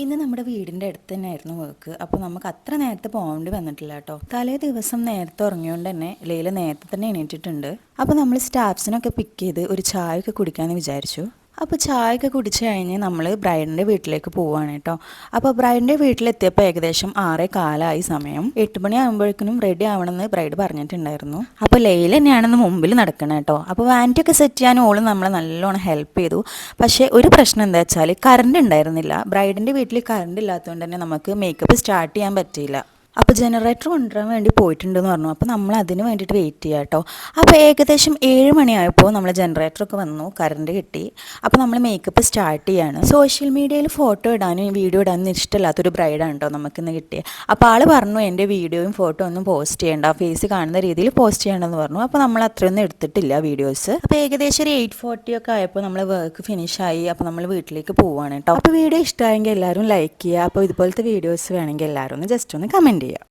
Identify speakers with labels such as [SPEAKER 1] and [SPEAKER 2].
[SPEAKER 1] ഇന്ന് നമ്മുടെ വീടിൻ്റെ അടുത്ത് തന്നെയായിരുന്നു വർക്ക്. അപ്പോൾ നമുക്ക് അത്ര നേരത്തെ പോകേണ്ടി വന്നിട്ടില്ല കേട്ടോ. തലേ ദിവസം നേരത്തെ ഉറങ്ങിയോണ്ട് തന്നെ ലൈല നേരത്തെ തന്നെ എണീറ്റിട്ടുണ്ട്. അപ്പോൾ നമ്മൾ സ്റ്റാഫ്സിനൊക്കെ പിക്ക് ചെയ്ത് ഒരു ചായ ഒക്കെ കുടിക്കാമെന്ന് വിചാരിച്ചു. അപ്പോൾ ചായയൊക്കെ കുടിച്ച് കഴിഞ്ഞ് നമ്മൾ ബ്രൈഡിൻ്റെ വീട്ടിലേക്ക് പോവുകയാണ് കേട്ടോ. അപ്പോൾ ബ്രൈഡിൻ്റെ വീട്ടിലെത്തിയപ്പോൾ ഏകദേശം 6:15 സമയം. 8 മണിയാകുമ്പോഴേക്കും റെഡി ആവണമെന്ന് ബ്രൈഡ് പറഞ്ഞിട്ടുണ്ടായിരുന്നു. അപ്പോൾ ലൈല തന്നെയാണെന്ന് മുമ്പിൽ നടക്കണം കേട്ടോ. അപ്പോൾ വാനിറ്റി ഒക്കെ സെറ്റ് ചെയ്യാൻ ഓളും നമ്മളെ നല്ലോണം ഹെൽപ്പ് ചെയ്തു. പക്ഷേ ഒരു പ്രശ്നം എന്താ വെച്ചാൽ കറണ്ട് ഉണ്ടായിരുന്നില്ല. ബ്രൈഡിൻ്റെ വീട്ടിൽ കറണ്ട് ഇല്ലാത്തതുകൊണ്ട് തന്നെ നമുക്ക് മേക്കപ്പ് സ്റ്റാർട്ട് ചെയ്യാൻ പറ്റിയില്ല. അപ്പോൾ ജനറേറ്റർ കൊണ്ടുവരാൻ വേണ്ടി പോയിട്ടുണ്ടെന്ന് പറഞ്ഞു. അപ്പോൾ നമ്മൾ അതിന് വേണ്ടിയിട്ട് വെയിറ്റ് ചെയ്യാം കേട്ടോ. അപ്പോൾ ഏകദേശം 7 മണിയായപ്പോൾ നമ്മൾ ജനറേറ്ററൊക്കെ വന്നു, കറണ്ട് കിട്ടി. അപ്പോൾ നമ്മൾ മേക്കപ്പ് സ്റ്റാർട്ട് ചെയ്യാണ്. സോഷ്യൽ മീഡിയയിൽ ഫോട്ടോ ഇടാനും വീഡിയോ ഇടാനും ഇഷ്ടമില്ലാത്തൊരു ബ്രൈഡാണ് കേട്ടോ നമുക്കിന്ന് കിട്ടിയത്. അപ്പോൾ ആൾ പറഞ്ഞു എൻ്റെ വീഡിയോയും ഫോട്ടോ ഒന്നും പോസ്റ്റ് ചെയ്യേണ്ട, ഫേസ് കാണുന്ന രീതിയിൽ പോസ്റ്റ് ചെയ്യണമെന്ന് പറഞ്ഞു. അപ്പോൾ നമ്മൾ അത്രയൊന്നും എടുത്തിട്ടില്ല വീഡിയോസ്. അപ്പോൾ ഏകദേശം ഒരു 8:40 ഒക്കെ ആയപ്പോൾ നമ്മൾ വർക്ക് ഫിനിഷായി. അപ്പോൾ നമ്മൾ വീട്ടിലേക്ക് പോവുകയാണ് കേട്ടോ. അപ്പോൾ വീഡിയോ ഇഷ്ടമായെങ്കിൽ എല്ലാവരും ലൈക്ക് ചെയ്യുക. അപ്പോൾ ഇതുപോലത്തെ വീഡിയോസ് വേണമെങ്കിൽ എല്ലാവരും ഒന്ന് ജസ്റ്റ് ഒന്ന് കമൻറ്റ് ചെയ്യുക.